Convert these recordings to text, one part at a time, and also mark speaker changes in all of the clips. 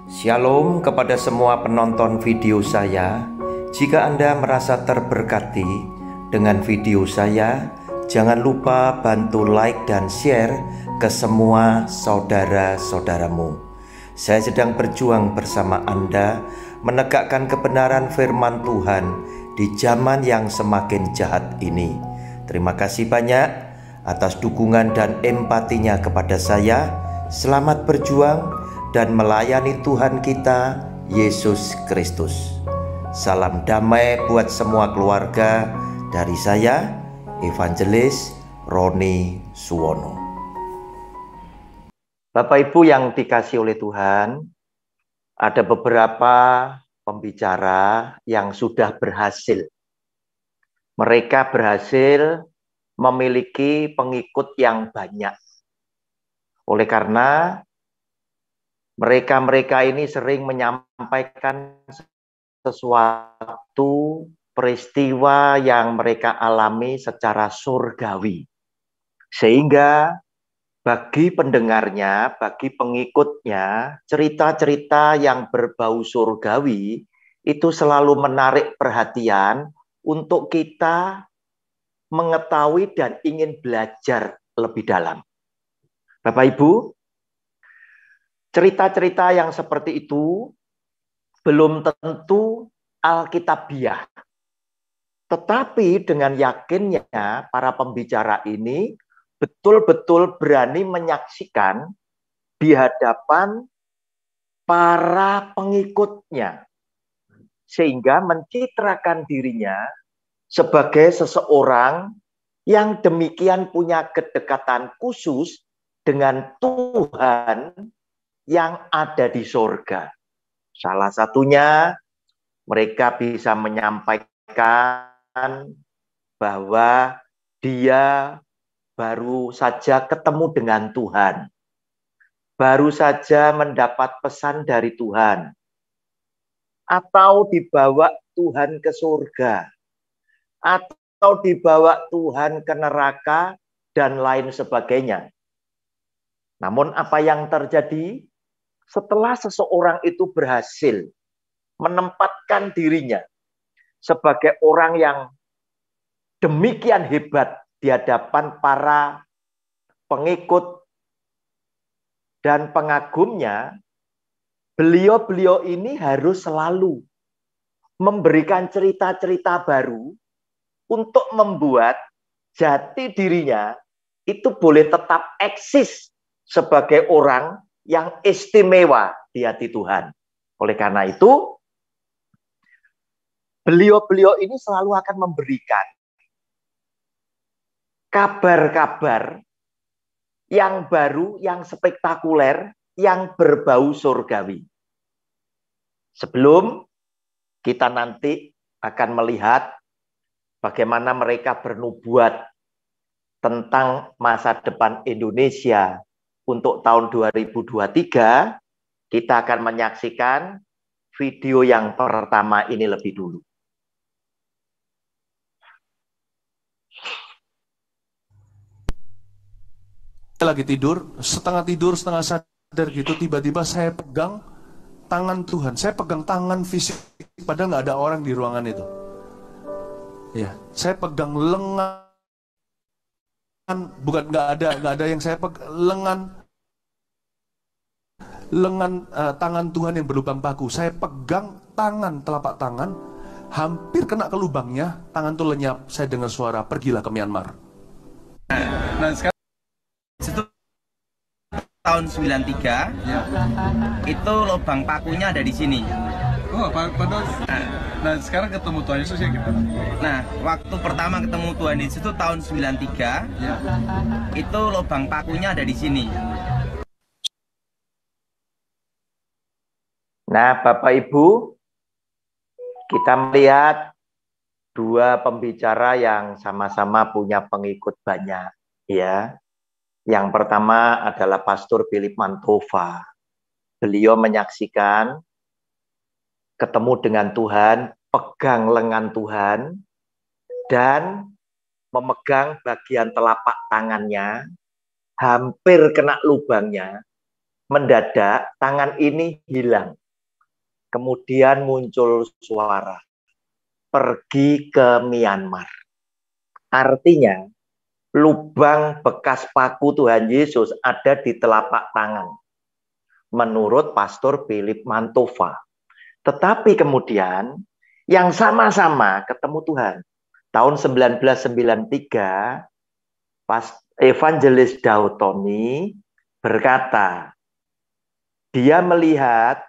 Speaker 1: Shalom kepada semua penonton video saya. Jika Anda merasa terberkati dengan video saya, jangan lupa bantu like dan share ke semua saudara-saudaramu. Saya sedang berjuang bersama Anda menegakkan kebenaran firman Tuhan di zaman yang semakin jahat ini. Terima kasih banyak atas dukungan dan empatinya kepada saya. Selamat berjuang dan melayani Tuhan kita, Yesus Kristus. Salam damai buat semua keluarga dari saya, Evangelis Roni Suwono. Bapak Ibu yang dikasih oleh Tuhan, ada beberapa pembicara yang sudah berhasil. Mereka berhasil memiliki pengikut yang banyak. Oleh karena mereka ini sering menyampaikan sesuatu peristiwa yang mereka alami secara surgawi. Sehingga bagi pendengarnya, bagi pengikutnya, cerita-cerita yang berbau surgawi itu selalu menarik perhatian untuk kita mengetahui dan ingin belajar lebih dalam. Bapak Ibu, cerita-cerita yang seperti itu belum tentu alkitabiah. Tetapi dengan yakinnya para pembicara ini betul-betul berani menyaksikan di hadapan para pengikutnya. Sehingga mencitrakan dirinya sebagai seseorang yang demikian punya kedekatan khusus dengan Tuhan yang ada di sorga. Salah satunya mereka bisa menyampaikan bahwa dia baru saja ketemu dengan Tuhan. Baru saja mendapat pesan dari Tuhan. Atau dibawa Tuhan ke surga. Atau dibawa Tuhan ke neraka dan lain sebagainya. Namun apa yang terjadi? Setelah seseorang itu berhasil menempatkan dirinya sebagai orang yang demikian hebat di hadapan para pengikut dan pengagumnya, beliau ini harus selalu memberikan cerita-cerita baru untuk membuat jati dirinya itu boleh tetap eksis sebagai orang yang istimewa di hati Tuhan. Oleh karena itu, beliau ini selalu akan memberikan kabar-kabar yang baru, yang spektakuler, yang berbau surgawi. Sebelum kita nanti akan melihat bagaimana mereka bernubuat tentang masa depan Indonesia untuk tahun 2023, kita akan menyaksikan video yang pertama ini lebih dulu.
Speaker 2: Saya lagi tidur, setengah sadar gitu, tiba-tiba saya pegang tangan Tuhan. Saya pegang tangan fisik, padahal nggak ada orang di ruangan itu. Ya, saya pegang lengan, bukan nggak ada yang saya pegang, lengan tangan Tuhan yang berlubang paku. Saya pegang tangan, telapak tangan, hampir kena ke lubangnya, tangan tuh lenyap. Saya dengar suara, pergilah ke Myanmar.
Speaker 3: Nah, sekarang itu tahun 93 ya. Itu lubang pakunya ada di sini.
Speaker 4: Oh, padahal. Nah, sekarang ketemu Tuhan Yesus ya gimana?
Speaker 3: Nah, waktu pertama ketemu Tuhan Yesus itu tahun 93 ya. Itu lubang pakunya ada di sini.
Speaker 1: Nah, Bapak Ibu, kita melihat dua pembicara yang sama-sama punya pengikut banyak, ya. Yang pertama adalah Pastor Philip Mantova. Beliau menyaksikan ketemu dengan Tuhan, pegang lengan Tuhan, dan memegang bagian telapak tangannya, hampir kena lubangnya, mendadak tangan ini hilang. Kemudian muncul suara, pergi ke Myanmar. Artinya, lubang bekas paku Tuhan Yesus ada di telapak tangan. Menurut Pastor Philip Mantova. Tetapi kemudian, yang sama-sama ketemu Tuhan. Tahun 1993, Evangelis Dautoni berkata, dia melihat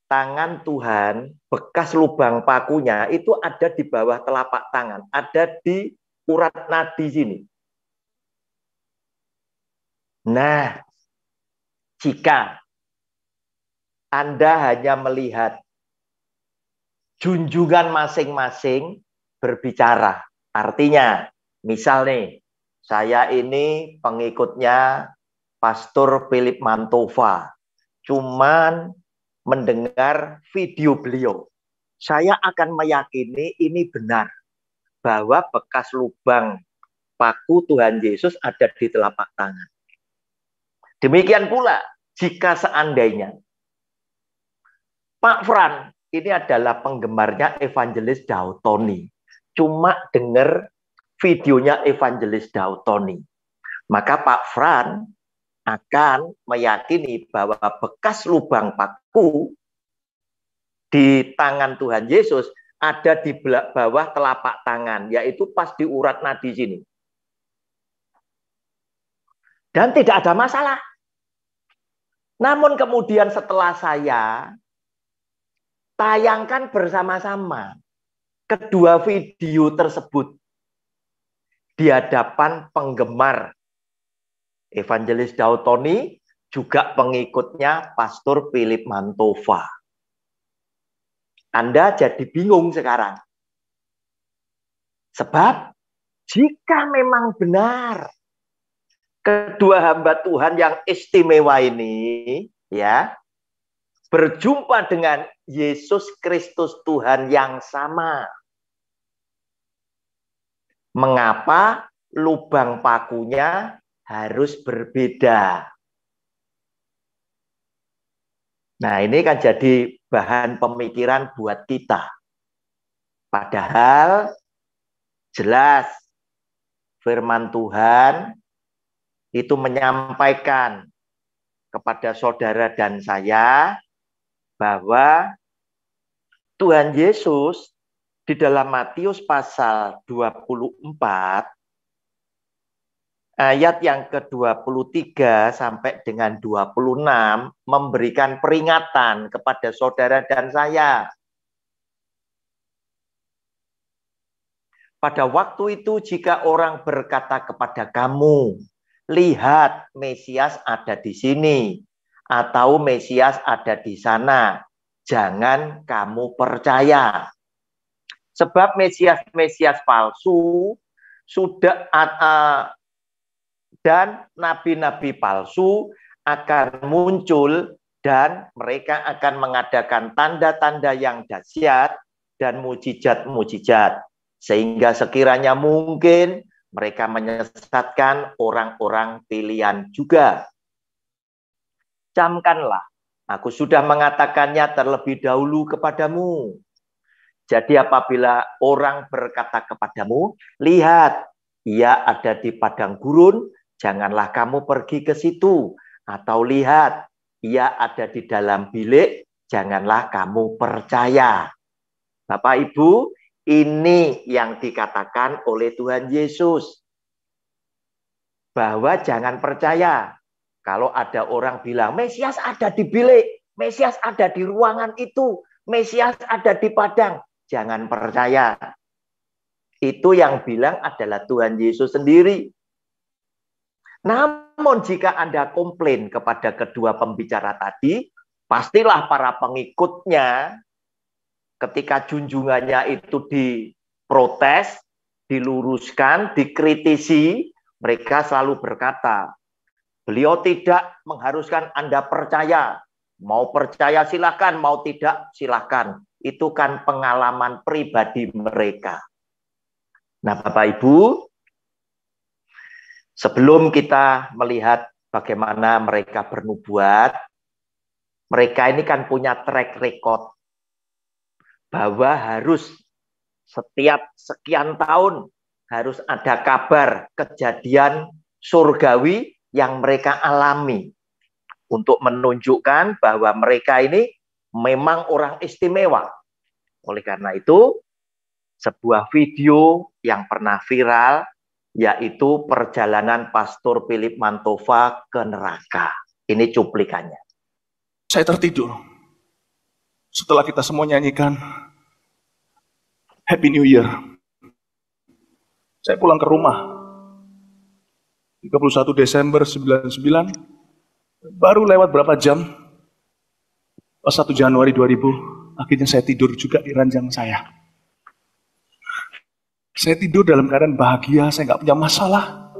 Speaker 1: tangan Tuhan, bekas lubang pakunya itu ada di bawah telapak tangan, ada di urat nadi sini. Nah, jika Anda hanya melihat junjungan masing-masing berbicara, artinya, misal nih, saya ini pengikutnya Pastor Philip Mantova, cuman mendengar video beliau. Saya akan meyakini ini benar, bahwa bekas lubang paku Tuhan Yesus ada di telapak tangan. Demikian pula, jika seandainya Pak Fran ini adalah penggemarnya Evangelis Dautoni, cuma dengar videonya Evangelis Dautoni, maka Pak Fran akan meyakini bahwa bekas lubang paku di tangan Tuhan Yesus ada di bawah telapak tangan, yaitu pas di urat nadi sini. Dan tidak ada masalah. Namun kemudian setelah saya tayangkan bersama-sama kedua video tersebut di hadapan penggemar Evangelis Dautoni, juga pengikutnya Pastor Philip Mantova. Anda jadi bingung sekarang. Sebab jika memang benar kedua hamba Tuhan yang istimewa ini ya berjumpa dengan Yesus Kristus Tuhan yang sama, mengapa lubang pakunya harus berbeda? Nah, ini kan jadi bahan pemikiran buat kita. Padahal jelas firman Tuhan itu menyampaikan kepada saudara dan saya bahwa Tuhan Yesus di dalam Matius pasal 24 ayat yang ke-23 sampai dengan 26 memberikan peringatan kepada saudara dan saya. Pada waktu itu jika orang berkata kepada kamu, lihat Mesias ada di sini, atau Mesias ada di sana, jangan kamu percaya. Sebab Mesias-Mesias palsu sudah dan nabi-nabi palsu akan muncul dan mereka akan mengadakan tanda-tanda yang dahsyat dan mujizat-mujizat. Sehingga sekiranya mungkin mereka menyesatkan orang-orang pilihan juga. Camkanlah, aku sudah mengatakannya terlebih dahulu kepadamu. Jadi apabila orang berkata kepadamu, lihat, ia ada di padang gurun, janganlah kamu pergi ke situ. Atau lihat, ia ada di dalam bilik, janganlah kamu percaya. Bapak Ibu, ini yang dikatakan oleh Tuhan Yesus. Bahwa jangan percaya. Kalau ada orang bilang, Mesias ada di bilik, Mesias ada di ruangan itu, Mesias ada di padang. Jangan percaya. Itu yang bilang adalah Tuhan Yesus sendiri. Namun jika Anda komplain kepada kedua pembicara tadi, pastilah para pengikutnya ketika junjungannya itu diprotes, diluruskan, dikritisi, mereka selalu berkata, beliau tidak mengharuskan Anda percaya. Mau percaya silakan, mau tidak silakan. Itu kan pengalaman pribadi mereka. Nah, Bapak Ibu, sebelum kita melihat bagaimana mereka bernubuat, Mereka ini kan punya track record bahwa harus setiap sekian tahun harus ada kabar kejadian surgawi yang mereka alami untuk menunjukkan bahwa mereka ini memang orang istimewa. Oleh karena itu, sebuah video yang pernah viral yaitu perjalanan Pastor Philip Mantova ke neraka. Ini cuplikannya.
Speaker 2: Saya tertidur. Setelah kita semua nyanyikan Happy New Year, saya pulang ke rumah 31 Desember 99. Baru lewat berapa jam, pas 1 Januari 2000, akhirnya saya tidur juga di ranjang saya. Saya tidur dalam keadaan bahagia, saya nggak punya masalah.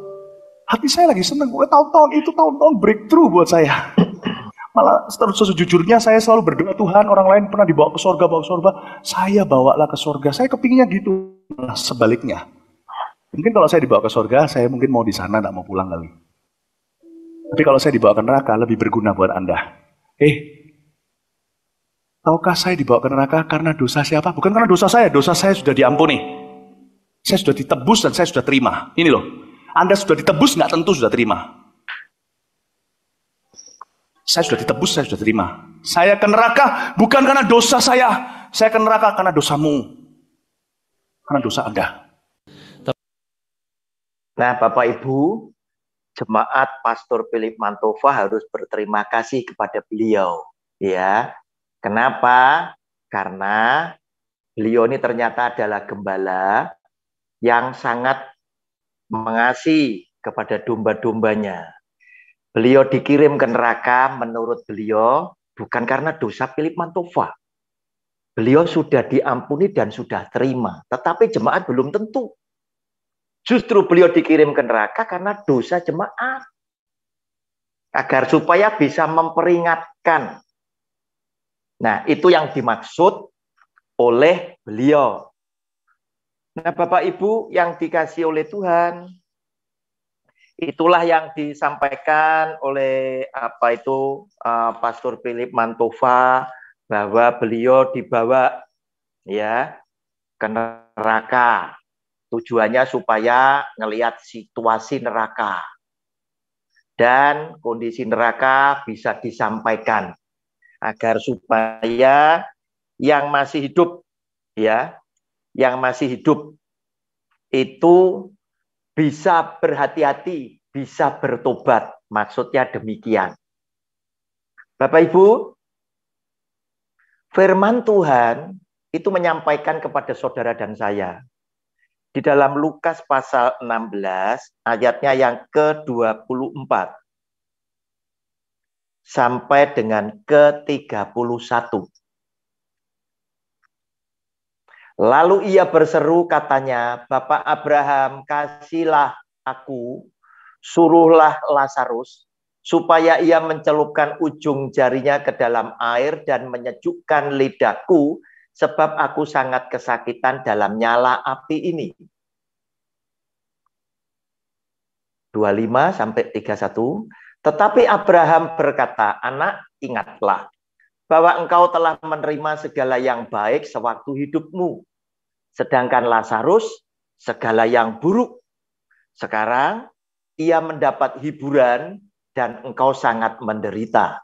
Speaker 2: Hati saya lagi senang, tahun-tahun itu tahun-tahun breakthrough buat saya. Malah sejujurnya saya selalu berdoa, Tuhan, orang lain pernah dibawa ke surga, saya bawalah ke surga. Saya kepinginnya gitu. Nah, sebaliknya. Mungkin kalau saya dibawa ke surga, saya mungkin mau di sana, nggak mau pulang kali. Tapi kalau saya dibawa ke neraka, lebih berguna buat Anda. Tahukah saya dibawa ke neraka karena dosa siapa? Bukan karena dosa saya sudah diampuni. Saya sudah ditebus dan saya sudah terima. Ini loh, Anda sudah ditebus, nggak tentu sudah terima. Saya sudah ditebus, saya sudah terima. Saya ke neraka bukan karena dosa saya ke neraka karena dosamu. Karena dosa Anda.
Speaker 1: Nah, Bapak Ibu, jemaat Pastor Philip Mantova harus berterima kasih kepada beliau. Ya, kenapa? Karena beliau ini ternyata adalah gembala yang sangat mengasihi kepada domba-dombanya. Beliau dikirim ke neraka menurut beliau bukan karena dosa Philip Mantova. Beliau sudah diampuni dan sudah terima. Tetapi jemaat belum tentu. Justru beliau dikirim ke neraka karena dosa jemaat. Agar supaya bisa memperingatkan. Nah, itu yang dimaksud oleh beliau. Nah, Bapak Ibu yang dikasihi oleh Tuhan, itulah yang disampaikan oleh Pastor Philip Mantova, bahwa beliau dibawa ya ke neraka. Tujuannya supaya ngelihat situasi neraka dan kondisi neraka bisa disampaikan agar supaya yang masih hidup itu bisa berhati-hati, bisa bertobat. Maksudnya demikian. Bapak Ibu, firman Tuhan itu menyampaikan kepada saudara dan saya. Di dalam Lukas pasal 16, ayatnya yang ke-24. Sampai dengan ke-31. Lalu ia berseru katanya, Bapak Abraham, kasihlah aku, suruhlah Lazarus, supaya ia mencelupkan ujung jarinya ke dalam air dan menyejukkan lidahku, sebab aku sangat kesakitan dalam nyala api ini. 25 sampai 31. Tetapi Abraham berkata, anak, ingatlah bahwa engkau telah menerima segala yang baik sewaktu hidupmu, sedangkan Lazarus segala yang buruk. Sekarang ia mendapat hiburan dan engkau sangat menderita.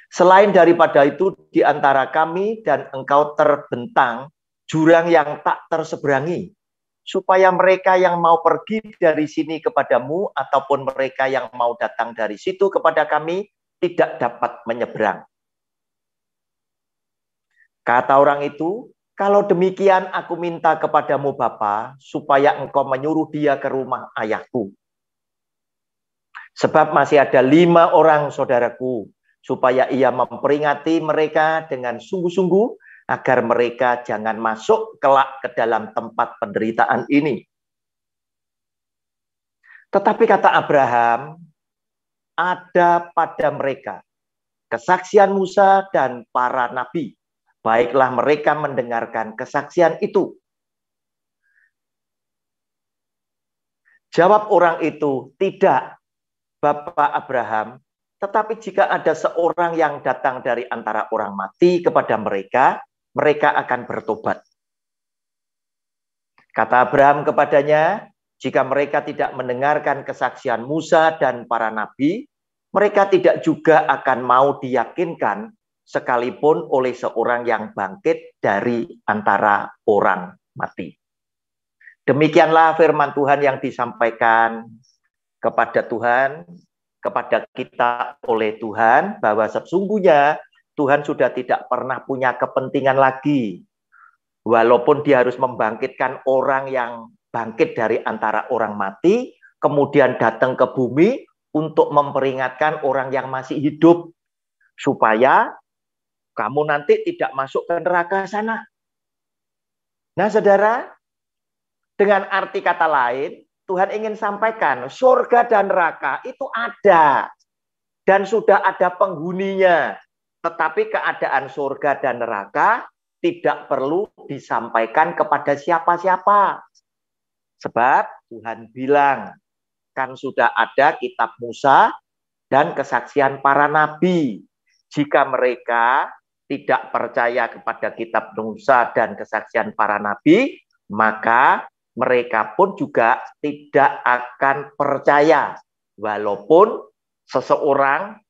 Speaker 1: Selain daripada itu, di antara kami dan engkau terbentang jurang yang tak terseberangi, supaya mereka yang mau pergi dari sini kepadamu ataupun mereka yang mau datang dari situ kepada kami tidak dapat menyeberang. Kata orang itu, kalau demikian aku minta kepadamu Bapa, supaya engkau menyuruh dia ke rumah ayahku. Sebab masih ada 5 orang saudaraku, supaya ia memperingati mereka dengan sungguh-sungguh, agar mereka jangan masuk kelak ke dalam tempat penderitaan ini. Tetapi kata Abraham, ada pada mereka kesaksian Musa dan para nabi. Baiklah mereka mendengarkan kesaksian itu. Jawab orang itu, tidak, Bapak Abraham, Tetapi jika ada seorang yang datang dari antara orang mati kepada mereka, mereka akan bertobat. Kata Abraham kepadanya, jika mereka tidak mendengarkan kesaksian Musa dan para nabi, mereka tidak juga akan mau diyakinkan sekalipun oleh seorang yang bangkit dari antara orang mati. Demikianlah firman Tuhan yang disampaikan kepada Tuhan, kepada kita oleh Tuhan, bahwa sesungguhnya Tuhan sudah tidak pernah punya kepentingan lagi. Walaupun dia harus membangkitkan orang yang bangkit dari antara orang mati, kemudian datang ke bumi untuk memperingatkan orang yang masih hidup, supaya kamu nanti tidak masuk ke neraka sana. Nah, saudara, dengan arti kata lain, Tuhan ingin sampaikan, surga dan neraka itu ada. Dan sudah ada penghuninya. Tetapi keadaan surga dan neraka tidak perlu disampaikan kepada siapa-siapa. Sebab Tuhan bilang, kan sudah ada kitab Musa dan kesaksian para nabi. Jika mereka tidak percaya kepada kitab Musa dan kesaksian para nabi, maka mereka pun juga tidak akan percaya. Walaupun seseorang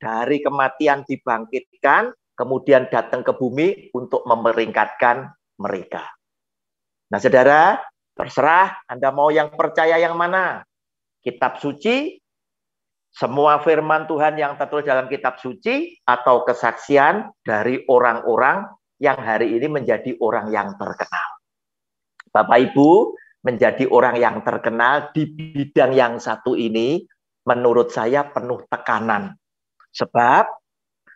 Speaker 1: dari kematian dibangkitkan, kemudian datang ke bumi untuk memperingatkan mereka. Nah, saudara, terserah Anda mau yang percaya yang mana. Kitab suci, semua firman Tuhan yang tertulis dalam kitab suci, atau kesaksian dari orang-orang yang hari ini menjadi orang yang terkenal. Bapak Ibu, menjadi orang yang terkenal di bidang yang satu ini, menurut saya penuh tekanan. Sebab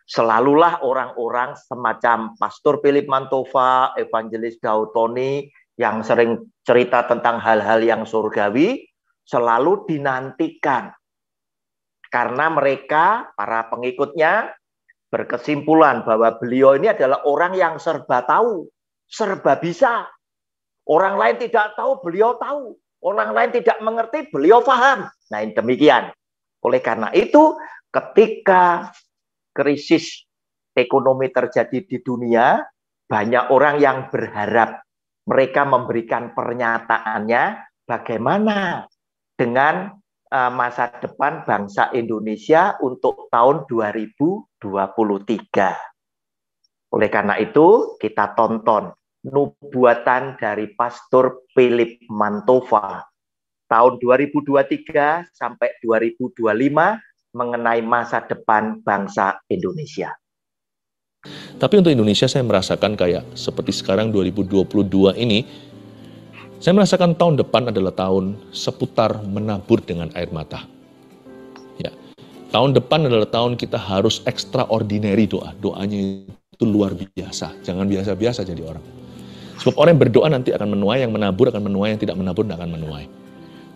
Speaker 1: selalulah orang-orang semacam Pastor Philip Mantova, Evangelis Daud Tony, yang sering cerita tentang hal-hal yang surgawi, selalu dinantikan. Karena mereka, para pengikutnya, berkesimpulan bahwa beliau ini adalah orang yang serba tahu, serba bisa. Orang lain tidak tahu, beliau tahu. Orang lain tidak mengerti, beliau paham. Nah, demikian. Oleh karena itu, ketika krisis ekonomi terjadi di dunia, banyak orang yang berharap mereka memberikan pernyataannya bagaimana dengan masa depan bangsa Indonesia untuk tahun 2023. Oleh karena itu, kita tonton nubuatan dari Pastor Philip Mantova tahun 2023 sampai 2025 mengenai masa depan bangsa Indonesia.
Speaker 5: Tapi untuk Indonesia saya merasakan kayak seperti sekarang 2022 ini, saya merasakan tahun depan adalah tahun seputar menabur dengan air mata. Ya, tahun depan adalah tahun kita harus extraordinary doa. Doanya itu luar biasa. Jangan biasa-biasa jadi orang. Sebab orang yang berdoa nanti akan menuai, yang menabur akan menuai, yang tidak menabur tidak akan menuai.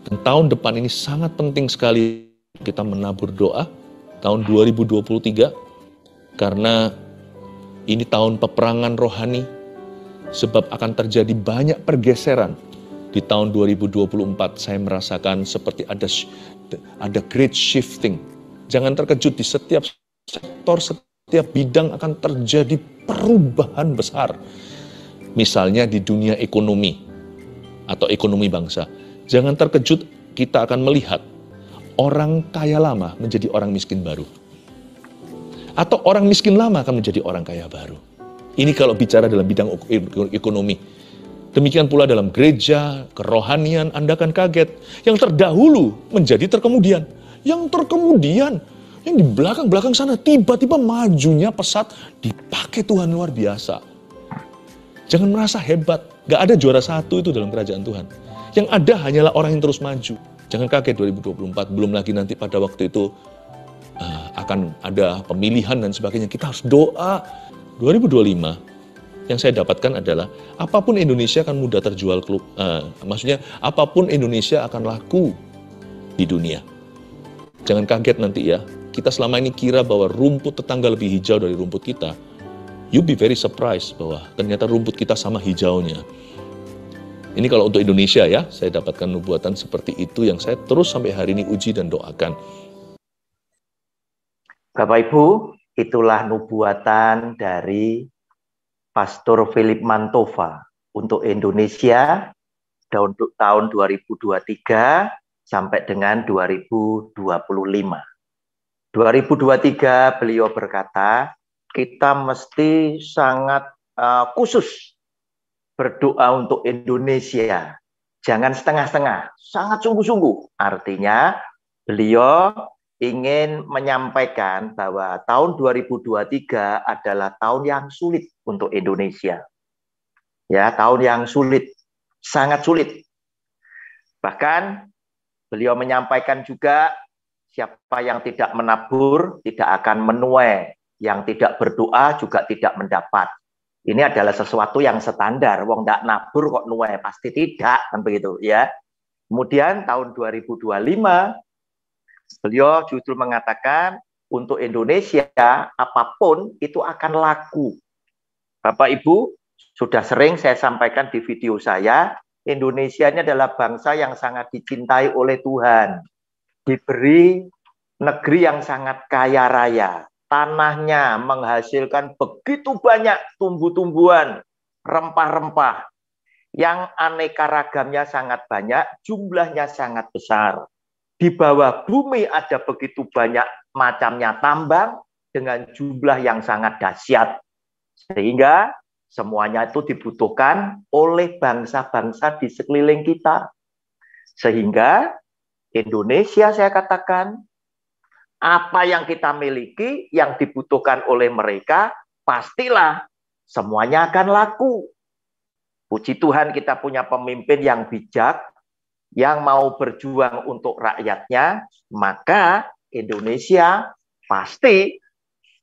Speaker 5: Dan tahun depan ini sangat penting sekali kita menabur doa, tahun 2023, karena ini tahun peperangan rohani, sebab akan terjadi banyak pergeseran. Di tahun 2024 saya merasakan seperti ada great shifting. Jangan terkejut, di setiap sektor, setiap bidang akan terjadi perubahan besar. Misalnya di dunia ekonomi atau ekonomi bangsa. Jangan terkejut, kita akan melihat orang kaya lama menjadi orang miskin baru. Atau orang miskin lama akan menjadi orang kaya baru. Ini kalau bicara dalam bidang ekonomi. Demikian pula dalam gereja, kerohanian, Anda akan kaget. Yang terdahulu menjadi terkemudian. Yang terkemudian, yang di belakang-belakang sana, tiba-tiba majunya pesat, dipakai Tuhan luar biasa. Jangan merasa hebat. Gak ada juara satu itu dalam kerajaan Tuhan. Yang ada hanyalah orang yang terus maju. Jangan kaget 2024, belum lagi nanti pada waktu itu akan ada pemilihan dan sebagainya. Kita harus doa. 2025 yang saya dapatkan adalah apapun Indonesia akan mudah terjual, maksudnya apapun Indonesia akan laku di dunia. Jangan kaget nanti ya, kita selama ini kira bahwa rumput tetangga lebih hijau dari rumput kita. You be very surprised bahwa ternyata rumput kita sama hijaunya. Ini kalau untuk Indonesia ya, saya dapatkan nubuatan seperti itu yang saya terus sampai hari ini uji dan doakan.
Speaker 1: Bapak Ibu, itulah nubuatan dari Pastor Philip Mantova untuk Indonesia tahun 2023 sampai dengan 2025. 2023 beliau berkata, kita mesti sangat khusus berdoa untuk Indonesia. Jangan setengah-setengah, sangat sungguh-sungguh. Artinya beliau ingin menyampaikan bahwa tahun 2023 adalah tahun yang sulit untuk Indonesia. Ya, tahun yang sulit, sangat sulit. Bahkan beliau menyampaikan juga siapa yang tidak menabur tidak akan menuai, yang tidak berdoa juga tidak mendapat. Ini adalah sesuatu yang standar. Wong ndak nabur kok nuai, pasti tidak, kan begitu ya. Kemudian tahun 2025 beliau justru mengatakan untuk Indonesia apapun itu akan laku. Bapak Ibu, sudah sering saya sampaikan di video saya, Indonesia ini adalah bangsa yang sangat dicintai oleh Tuhan. Diberi negeri yang sangat kaya raya. Tanahnya menghasilkan begitu banyak tumbuh-tumbuhan, rempah-rempah, yang aneka ragamnya sangat banyak, jumlahnya sangat besar. Di bawah bumi ada begitu banyak macamnya tambang dengan jumlah yang sangat dahsyat. Sehingga semuanya itu dibutuhkan oleh bangsa-bangsa di sekeliling kita. Sehingga Indonesia, saya katakan, apa yang kita miliki, yang dibutuhkan oleh mereka, pastilah semuanya akan laku. Puji Tuhan kita punya pemimpin yang bijak, yang mau berjuang untuk rakyatnya, maka Indonesia pasti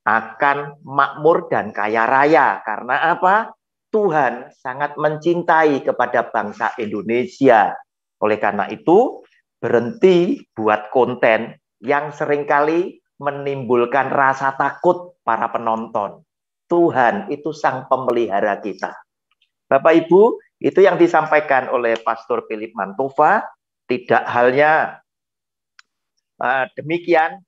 Speaker 1: akan makmur dan kaya raya. Karena apa? Tuhan sangat mencintai kepada bangsa Indonesia. Oleh karena itu, berhenti buat konten yang seringkali menimbulkan rasa takut para penonton. Tuhan itu sang pemelihara kita. Bapak Ibu, itu yang disampaikan oleh Pastor Philip Mantova. Tidak halnya demikian,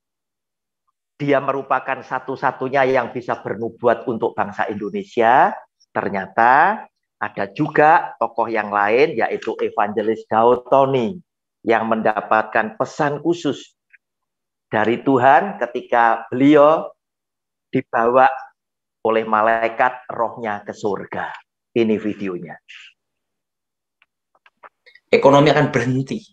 Speaker 1: dia merupakan satu-satunya yang bisa bernubuat untuk bangsa Indonesia. Ternyata ada juga tokoh yang lain, yaitu Evangelis Daud Tony, yang mendapatkan pesan khusus dari Tuhan ketika beliau dibawa oleh malaikat rohnya ke surga. Ini videonya.
Speaker 6: Ekonomi akan berhenti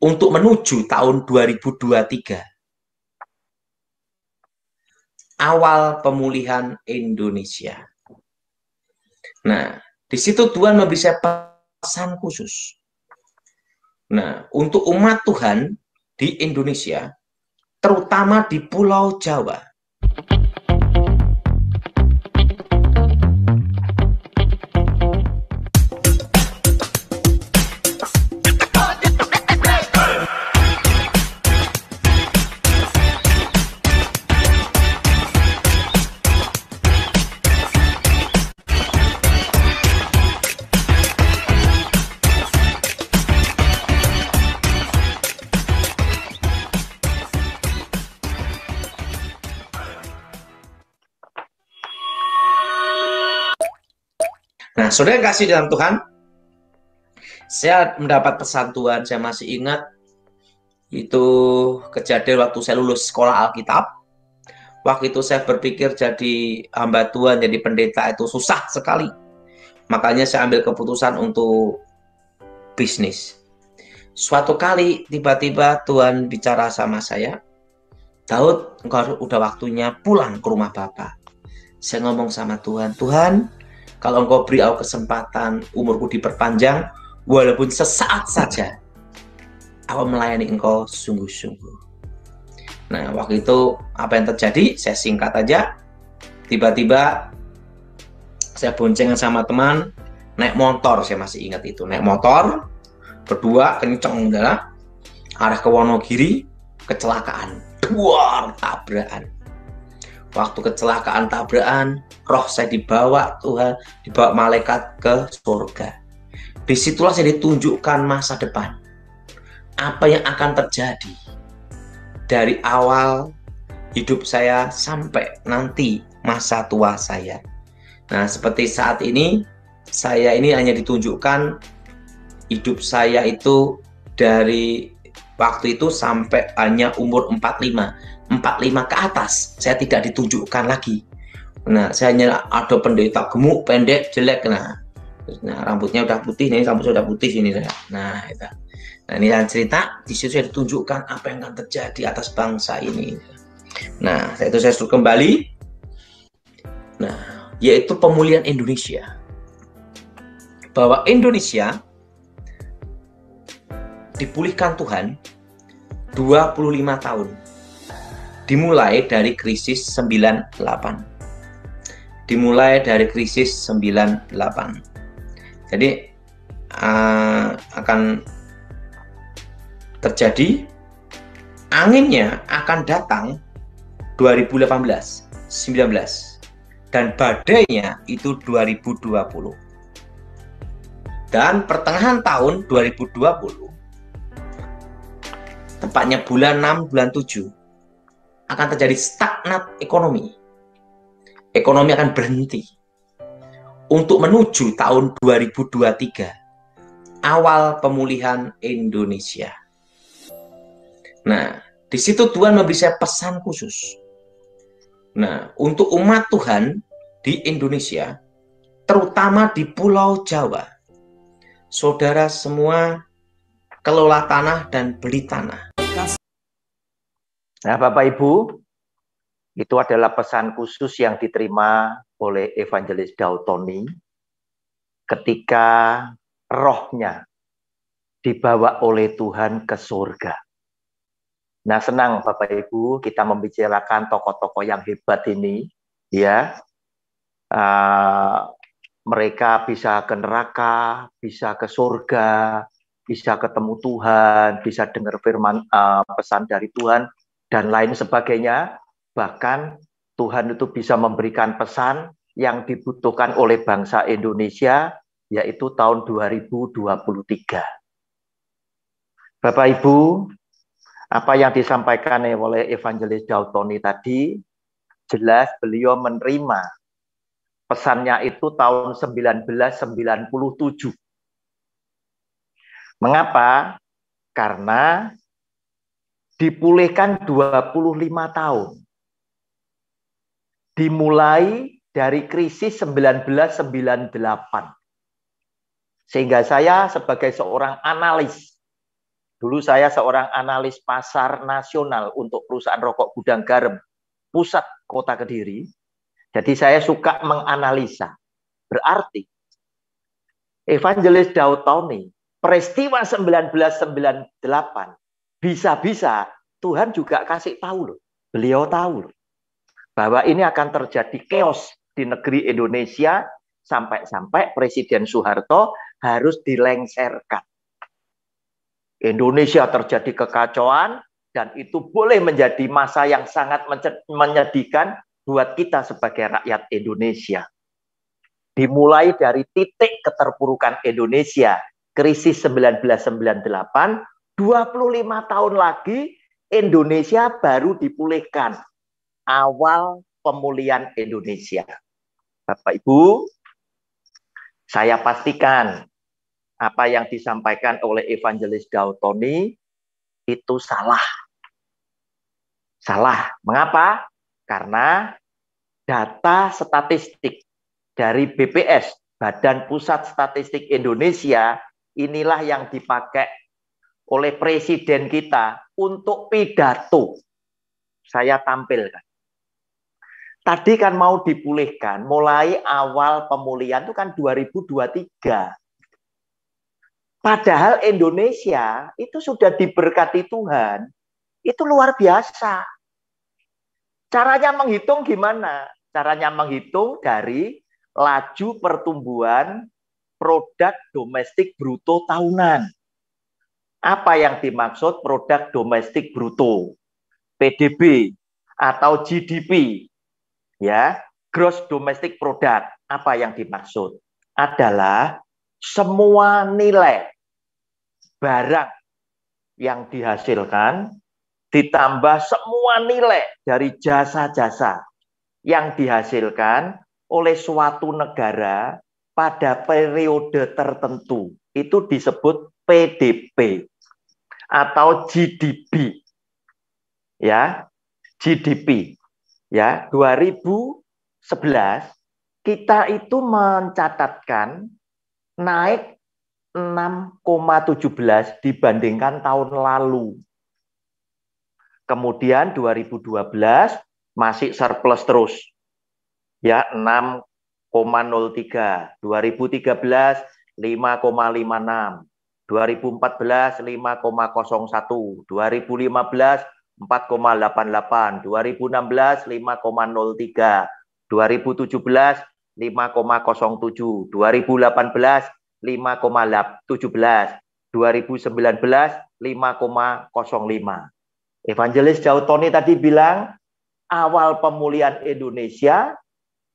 Speaker 6: untuk menuju tahun 2023. Awal pemulihan Indonesia. Nah, di situ Tuhan memberi saya pesan khusus. Nah, untuk umat Tuhan di Indonesia, terutama di Pulau Jawa. Nah, saudara kasih dalam Tuhan, saya mendapat pesan Tuhan, saya masih ingat, itu kejadian waktu saya lulus sekolah Alkitab. Waktu itu saya berpikir jadi hamba Tuhan, jadi pendeta itu susah sekali. Makanya saya ambil keputusan untuk bisnis. Suatu kali tiba-tiba Tuhan bicara sama saya, Daud, engkau udah waktunya pulang ke rumah Bapak. Saya ngomong sama Tuhan, Tuhan, kalau engkau beri aku kesempatan, umurku diperpanjang, walaupun sesaat saja, aku melayani engkau sungguh-sungguh. Nah, waktu itu apa yang terjadi? Saya singkat aja. Tiba-tiba saya boncengan sama teman, naik motor, saya masih ingat itu. Naik motor, berdua, kenceng, arah ke Wonogiri, kecelakaan. Duar, tabrakan. Waktu kecelakaan tabrakan, roh saya dibawa Tuhan, dibawa malaikat ke surga. Disitulah saya ditunjukkan masa depan. Apa yang akan terjadi dari awal hidup saya sampai nanti masa tua saya. Nah, seperti saat ini, saya ini hanya ditunjukkan hidup saya itu dari waktu itu sampai hanya umur 45 ke atas, saya tidak ditunjukkan lagi. Nah, saya hanya ada pendeta gemuk, pendek, jelek. Nah, rambutnya udah putih, nih rambut sudah putih ini saya. Nah, itu. Nah, ini saya cerita, di situ saya ditunjukkan apa yang akan terjadi atas bangsa ini. Nah, saya suruh kembali. Nah, yaitu pemulihan Indonesia. Bahwa Indonesia dipulihkan Tuhan 25 tahun. Dimulai dari krisis 98. Dimulai dari krisis 98. Jadi akan terjadi, anginnya akan datang 2018, 19, dan badainya itu 2020. Dan pertengahan tahun 2020, tepatnya bulan 6, bulan 7, akan terjadi stagnat ekonomi. Ekonomi akan berhenti. Untuk menuju tahun 2023, awal pemulihan Indonesia. Nah, di situ Tuhan memberi saya pesan khusus. Nah, untuk umat Tuhan di Indonesia, terutama di Pulau Jawa, saudara semua kelola tanah dan beli tanah.
Speaker 1: Nah, Bapak Ibu, itu adalah pesan khusus yang diterima oleh Evangelis Daud Tony ketika rohnya dibawa oleh Tuhan ke surga. Nah, senang Bapak Ibu kita membicarakan tokoh-tokoh yang hebat ini, ya. Mereka bisa ke neraka, bisa ke surga, bisa ketemu Tuhan, bisa dengar firman pesan dari Tuhan, dan lain sebagainya. Bahkan Tuhan itu bisa memberikan pesan yang dibutuhkan oleh bangsa Indonesia, yaitu tahun 2023. Bapak Ibu, apa yang disampaikan oleh Evangelis Daud Tony tadi, jelas beliau menerima pesannya itu tahun 1997. Mengapa? Karena dipulihkan 25 tahun. Dimulai dari krisis 1998. Sehingga saya sebagai seorang analis, dulu saya seorang analis pasar nasional untuk perusahaan rokok Gudang Garam, pusat kota Kediri. Jadi saya suka menganalisa. Berarti Evangelis Daud Tony, peristiwa 1998, bisa-bisa Tuhan juga kasih tahu loh. Beliau tahu loh, bahwa ini akan terjadi chaos di negeri Indonesia, sampai-sampai Presiden Soeharto harus dilengsarkan. Indonesia terjadi kekacauan, dan itu boleh menjadi masa yang sangat menyedihkan buat kita sebagai rakyat Indonesia. Dimulai dari titik keterpurukan Indonesia, krisis 1998, 25 tahun lagi Indonesia baru dipulihkan. Awal pemulihan Indonesia. Bapak Ibu, saya pastikan apa yang disampaikan oleh Evangelis Daud Tony itu salah. Salah. Mengapa? Karena data statistik dari BPS, Badan Pusat Statistik Indonesia, inilah yang dipakai oleh presiden kita untuk pidato. Saya tampilkan. Tadi kan mau dipulihkan, mulai awal pemulihan itu kan 2023. Padahal Indonesia itu sudah diberkati Tuhan. Itu luar biasa. Caranya menghitung gimana? Caranya menghitung dari laju pertumbuhan produk domestik bruto tahunan. Apa yang dimaksud produk domestik bruto? PDB atau GDP. Ya, gross domestic product. Apa yang dimaksud? Adalah semua nilai barang yang dihasilkan ditambah semua nilai dari jasa-jasa yang dihasilkan oleh suatu negara pada periode tertentu. Itu disebut PDB atau GDP. Ya, GDP. Ya, 2011 kita itu mencatatkan naik 6,17 dibandingkan tahun lalu. Kemudian 2012 masih surplus terus. Ya, 6,03. 2013 5,56. 2014 5,01. 2015 4,88. 2016 5,03. 2017 5,07. 2018 5,17. 2019 5,05. Evangelis Daud Tony tadi bilang awal pemulihan Indonesia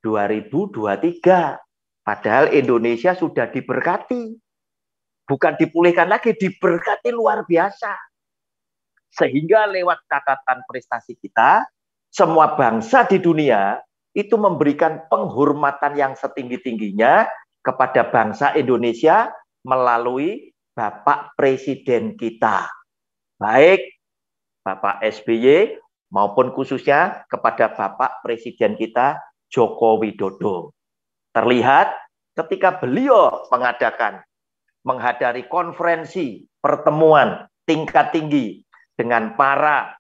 Speaker 1: 2023. Padahal Indonesia sudah diberkati. Bukan dipulihkan lagi, diberkati luar biasa. Sehingga lewat catatan prestasi kita, semua bangsa di dunia itu memberikan penghormatan yang setinggi-tingginya kepada bangsa Indonesia melalui Bapak Presiden kita. Baik Bapak SBY maupun khususnya kepada Bapak Presiden kita Joko Widodo. Terlihat ketika beliau menghadiri konferensi pertemuan tingkat tinggi dengan para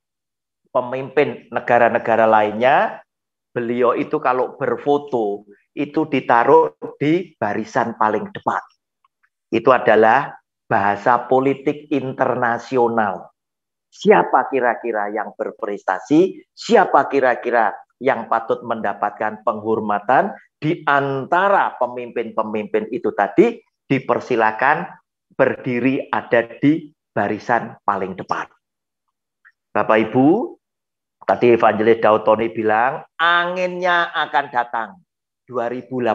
Speaker 1: pemimpin negara-negara lainnya, beliau itu kalau berfoto itu ditaruh di barisan paling depan. Itu adalah bahasa politik internasional. Siapa kira-kira yang berprestasi, siapa kira-kira yang patut mendapatkan penghormatan di antara pemimpin-pemimpin itu tadi, dipersilakan berdiri ada di barisan paling depan. Bapak Ibu, tadi Evangelis Daud Tony bilang, anginnya akan datang 2018,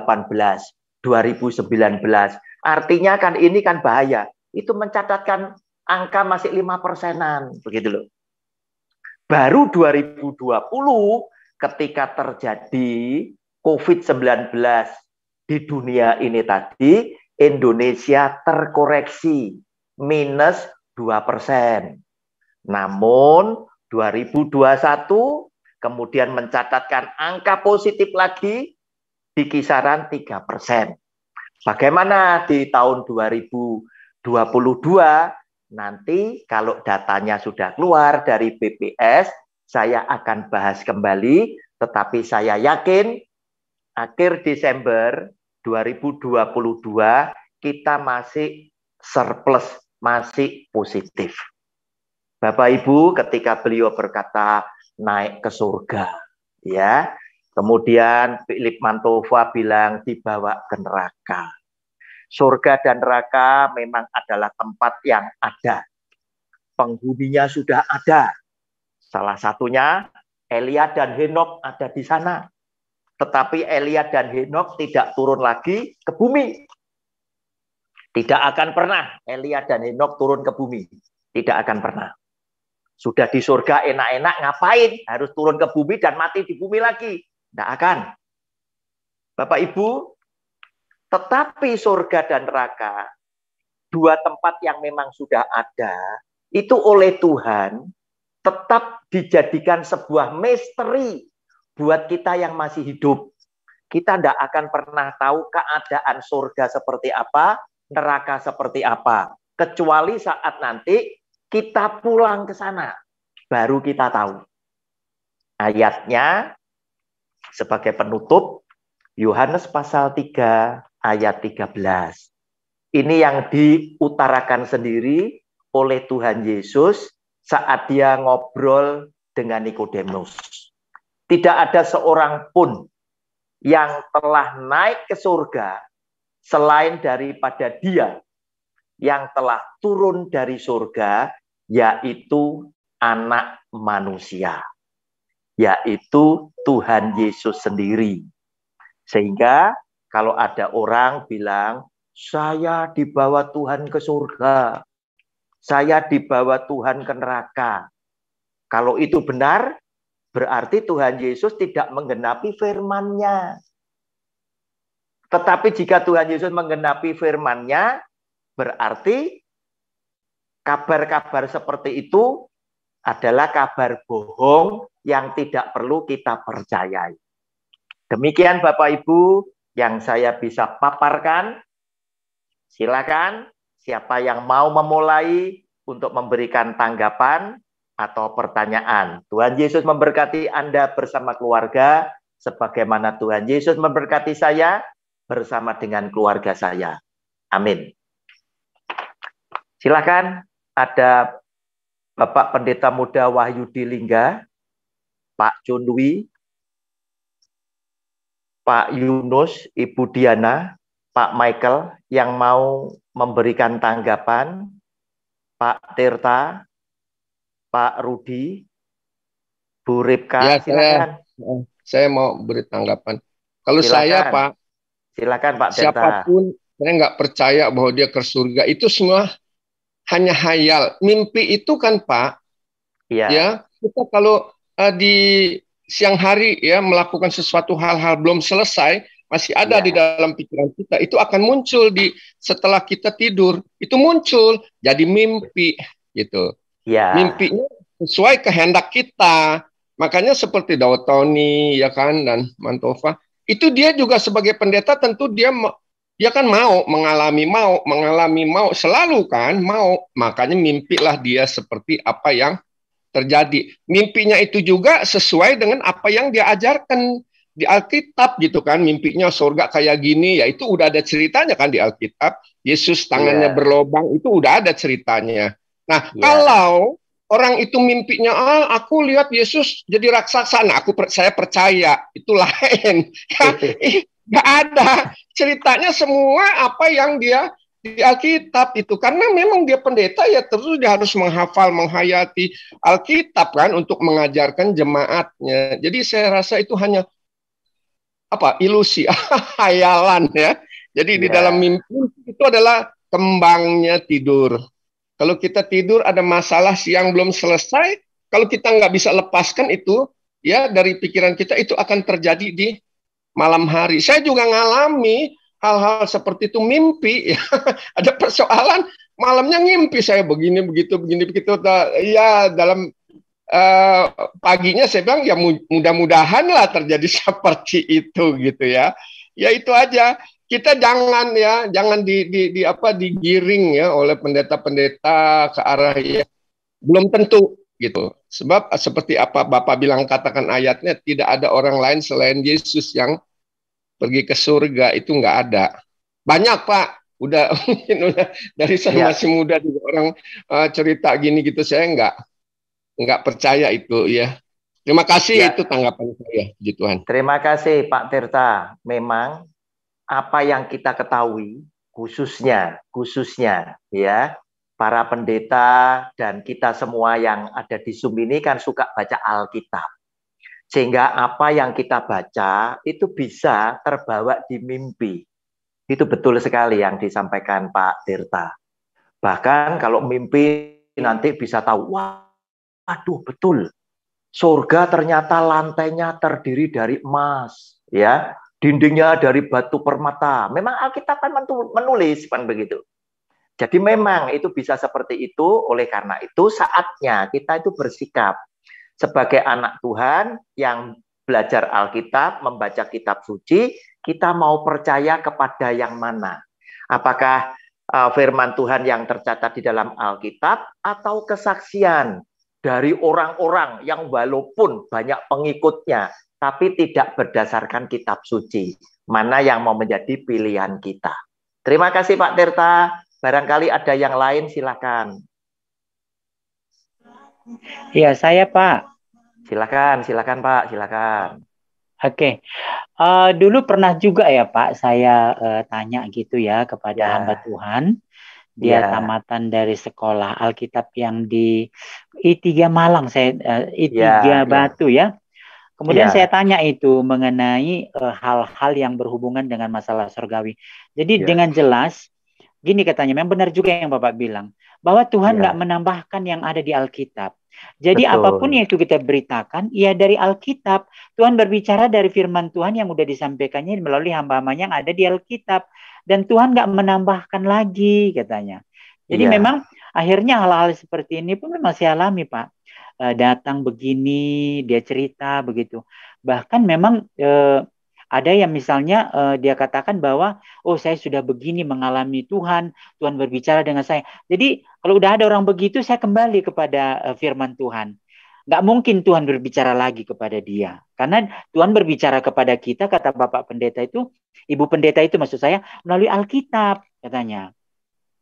Speaker 1: 2019. Artinya kan ini kan bahaya. Itu mencatatkan angka masih 5%-an, begitu loh. Baru 2020 ketika terjadi COVID-19 di dunia ini tadi, Indonesia terkoreksi minus 2%. Namun 2021 kemudian mencatatkan angka positif lagi di kisaran 3%. Bagaimana di tahun 2022? Nanti kalau datanya sudah keluar dari BPS, saya akan bahas kembali, tetapi saya yakin akhir Desember 2022 kita masih surplus, masih positif. Bapak Ibu, ketika beliau berkata naik ke surga, ya, kemudian Philip Mantova bilang dibawa ke neraka. Surga dan neraka memang adalah tempat yang ada. Penghuninya sudah ada. Salah satunya Elia dan Henok ada di sana. Tetapi Elia dan Henok tidak turun lagi ke bumi. Tidak akan pernah Elia dan Henok turun ke bumi. Tidak akan pernah. Sudah di surga enak-enak, ngapain? Harus turun ke bumi dan mati di bumi lagi. Tidak akan. Bapak Ibu, tetapi surga dan neraka, dua tempat yang memang sudah ada, itu oleh Tuhan tetap dijadikan sebuah misteri buat kita yang masih hidup. Kita tidak akan pernah tahu keadaan surga seperti apa, neraka seperti apa. Kecuali saat nanti kita pulang ke sana, baru kita tahu. Ayatnya sebagai penutup, Yohanes pasal 3 ayat 13. Ini yang diutarakan sendiri oleh Tuhan Yesus saat dia ngobrol dengan Nikodemus. Tidak ada seorang pun yang telah naik ke surga selain daripada dia yang telah turun dari surga, yaitu anak manusia, yaitu Tuhan Yesus sendiri. Sehingga kalau ada orang bilang, saya dibawa Tuhan ke surga, saya dibawa Tuhan ke neraka, Kalau itu benar, berarti Tuhan Yesus tidak menggenapi firman-Nya. Tetapi jika Tuhan Yesus menggenapi firman-Nya, berarti kabar-kabar seperti itu adalah kabar bohong yang tidak perlu kita percayai. Demikian Bapak Ibu yang saya bisa paparkan. Silakan siapa yang mau memulai untuk memberikan tanggapan atau pertanyaan. Tuhan Yesus memberkati Anda bersama keluarga, sebagaimana Tuhan Yesus memberkati saya bersama dengan keluarga saya. Amin. Silakan, ada Bapak Pendeta Muda Wahyudi Lingga, Pak Cunwi, Pak Yunus, Ibu Diana, Pak Michael yang mau memberikan tanggapan, Pak Tirta, Pak Rudi, Bu Ripka,
Speaker 7: Ya,
Speaker 1: silakan.
Speaker 7: saya mau beri tanggapan. Kalau
Speaker 1: Silakan.
Speaker 7: saya, Pak,
Speaker 1: Silakan Pak Tirta.
Speaker 7: siapapun saya nggak percaya bahwa dia ke surga. Itu semua hanya hayal. Mimpi itu kan, Pak,
Speaker 1: Iya.
Speaker 7: ya kita kalau di siang hari ya melakukan sesuatu hal-hal belum selesai, masih ada di dalam pikiran kita, itu akan muncul setelah kita tidur. Itu muncul jadi mimpi gitu.
Speaker 1: Ya.
Speaker 7: Mimpinya sesuai kehendak kita. Makanya seperti Daud Tony ya kan, dan Mantova, itu dia juga sebagai pendeta tentu dia kan mau mengalami selalu kan mau. Makanya mimpilah dia seperti apa yang terjadi. Mimpinya itu juga sesuai dengan apa yang dia ajarkan di Alkitab gitu kan. Mimpinya surga kayak gini, ya itu udah ada ceritanya kan di Alkitab. Yesus tangannya berlobang, itu udah ada ceritanya. Nah, kalau orang itu mimpinya, aku lihat Yesus jadi raksasa, nah saya percaya, itu lain. Nggak ada ceritanya semua apa yang dia di Alkitab itu. Karena memang dia pendeta, ya terus dia harus menghafal, menghayati Alkitab kan untuk mengajarkan jemaatnya. Jadi saya rasa itu hanya ilusi, hayalan ya. Jadi di dalam mimpi itu adalah kembangnya tidur. Kalau kita tidur ada masalah siang belum selesai, kalau kita nggak bisa lepaskan itu, ya dari pikiran kita itu akan terjadi di malam hari. Saya juga ngalami hal-hal seperti itu, mimpi. Ya. Ada persoalan, malamnya ngimpi saya begini, begitu. Ya dalam paginya saya bilang ya mudah-mudahan lah terjadi seperti itu gitu ya. Ya itu aja. Kita jangan digiring ya oleh pendeta-pendeta ke arah ya belum tentu gitu. Sebab seperti apa Bapak bilang, katakan ayatnya, tidak ada orang lain selain Yesus yang pergi ke surga, itu nggak ada. Banyak Pak, udah dari saya masih muda juga orang cerita gini gitu, saya nggak percaya itu ya. Terima kasih, itu tanggapan saya, puji Tuhan.
Speaker 1: Terima kasih Pak Tirta. Memang apa yang kita ketahui, khususnya ya, para pendeta dan kita semua yang ada di Zoom ini kan suka baca Alkitab. Sehingga apa yang kita baca itu bisa terbawa di mimpi. Itu betul sekali yang disampaikan Pak Tirta. Bahkan kalau mimpi nanti bisa tahu, waduh betul, surga ternyata lantainya terdiri dari emas, ya. Dindingnya dari batu permata. Memang Alkitab kan menulis kan begitu. Jadi memang itu bisa seperti itu. Oleh karena itu saatnya kita itu bersikap sebagai anak Tuhan yang belajar Alkitab, membaca kitab suci, kita mau percaya kepada yang mana? Apakah firman Tuhan yang tercatat di dalam Alkitab atau kesaksian dari orang-orang yang walaupun banyak pengikutnya tapi tidak berdasarkan kitab suci? Mana yang mau menjadi pilihan kita? Terima kasih Pak Tirta. Barangkali ada yang lain, silakan.
Speaker 8: Iya, saya Pak.
Speaker 1: Silakan Pak, silakan.
Speaker 8: Oke. Dulu pernah juga ya Pak, saya tanya gitu ya kepada hamba Tuhan. Dia tamatan dari sekolah Alkitab yang di I3 Malang, I3 Batu ya. Kemudian saya tanya itu mengenai hal-hal yang berhubungan dengan masalah surgawi. Jadi dengan jelas gini katanya, memang benar juga yang Bapak bilang, bahwa Tuhan
Speaker 1: Ya,
Speaker 8: nggak menambahkan yang ada di Alkitab. Jadi apapun
Speaker 1: betul.
Speaker 8: yang itu kita beritakan, ya dari Alkitab. Tuhan berbicara dari firman Tuhan yang udah disampaikannya melalui hamba-hambanya yang ada di Alkitab. Dan Tuhan nggak menambahkan lagi katanya. Jadi
Speaker 1: Iya,
Speaker 8: memang akhirnya hal-hal seperti ini pun memang saya alami, Pak. Datang begini, dia cerita begitu. Bahkan memang ada yang misalnya dia katakan bahwa, oh saya sudah begini mengalami Tuhan, Tuhan berbicara dengan saya. Jadi kalau udah ada orang begitu, saya kembali kepada firman Tuhan. Nggak mungkin Tuhan berbicara lagi kepada dia. Karena Tuhan berbicara kepada kita, kata Bapak Pendeta itu, Ibu Pendeta itu maksud saya, melalui Alkitab katanya.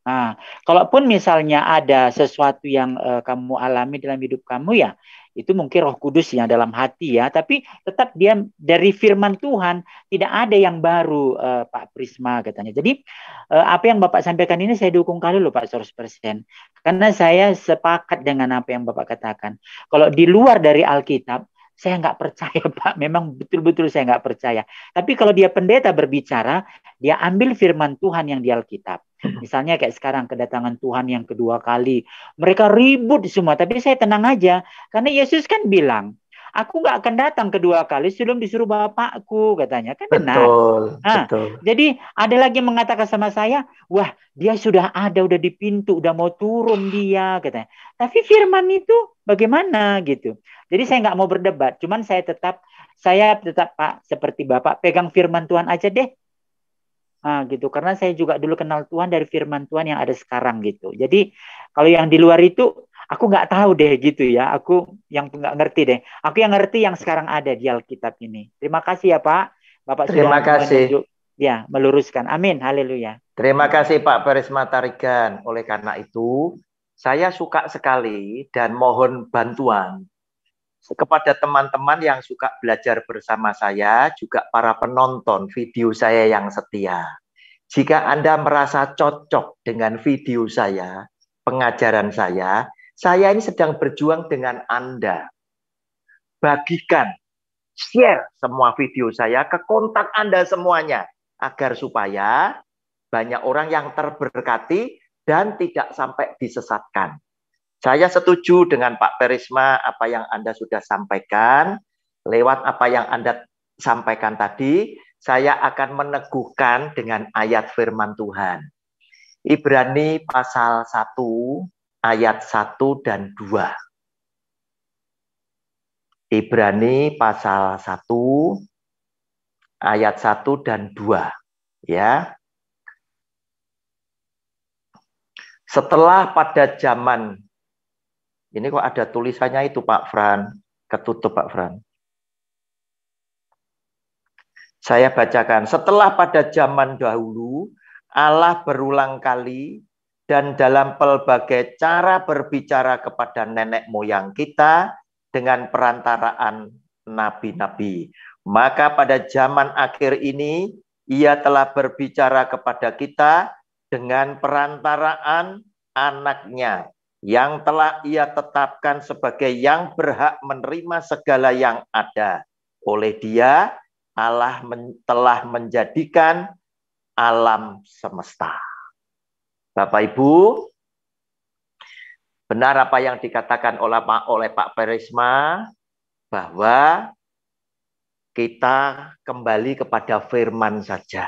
Speaker 8: Nah, kalaupun misalnya ada sesuatu yang kamu alami dalam hidup kamu ya, itu mungkin Roh Kudus yang dalam hati ya, tapi tetap dia dari firman Tuhan, tidak ada yang baru Pak Prisma katanya. Jadi apa yang Bapak sampaikan ini saya dukung kali loh Pak 100%. Karena saya sepakat dengan apa yang Bapak katakan. Kalau di luar dari Alkitab, saya nggak percaya Pak, memang betul-betul saya nggak percaya. Tapi kalau dia pendeta berbicara, dia ambil firman Tuhan yang di Alkitab. Misalnya kayak sekarang kedatangan Tuhan yang kedua kali. Mereka ribut semua, tapi saya tenang aja. Karena Yesus kan bilang, aku nggak akan datang kedua kali sebelum disuruh Bapakku, katanya. Kan benar.
Speaker 1: betul,
Speaker 8: Nah,
Speaker 1: betul.
Speaker 8: jadi ada lagi yang mengatakan sama saya, wah dia sudah ada, udah di pintu, udah mau turun dia, katanya. Tapi firman itu bagaimana gitu. Jadi saya nggak mau berdebat, cuman saya tetap Pak, seperti Bapak, pegang firman Tuhan aja deh. Nah, gitu. Karena saya juga dulu kenal Tuhan dari firman Tuhan yang ada sekarang gitu. Jadi kalau yang di luar itu aku nggak tahu deh gitu ya. Aku yang nggak ngerti deh. Aku yang ngerti yang sekarang ada di Alkitab ini. Terima kasih ya Pak. Bapak
Speaker 1: Terima
Speaker 8: sudah
Speaker 1: kasih.
Speaker 8: menunjuk, ya meluruskan. Amin. Haleluya.
Speaker 1: Terima kasih Pak Perisma Tarigan. Oleh karena itu, saya suka sekali dan mohon bantuan kepada teman-teman yang suka belajar bersama saya, juga para penonton video saya yang setia. Jika Anda merasa cocok dengan video saya, pengajaran saya ini sedang berjuang dengan Anda. Bagikan, share semua video saya ke kontak Anda semuanya, agar supaya banyak orang yang terberkati dan tidak sampai disesatkan. Saya setuju dengan Pak Perisma apa yang Anda sudah sampaikan. Lewat apa yang Anda sampaikan tadi, saya akan meneguhkan dengan ayat firman Tuhan. Ibrani pasal 1 ayat 1 dan 2. Ibrani pasal 1 ayat 1 dan 2. Ya. Setelah pada zaman, ini kok ada tulisannya itu Pak Fran, ketutup Pak Fran. Saya bacakan, setelah pada zaman dahulu, Allah berulang kali dan dalam pelbagai cara berbicara kepada nenek moyang kita dengan perantaraan nabi-nabi. Maka pada zaman akhir ini, Ia telah berbicara kepada kita dengan perantaraan anaknya, yang telah Ia tetapkan sebagai yang berhak menerima segala yang ada. Oleh Dia, Allah telah menjadikan alam semesta. Bapak Ibu, benar apa yang dikatakan oleh Pak Perisma, bahwa kita kembali kepada firman saja.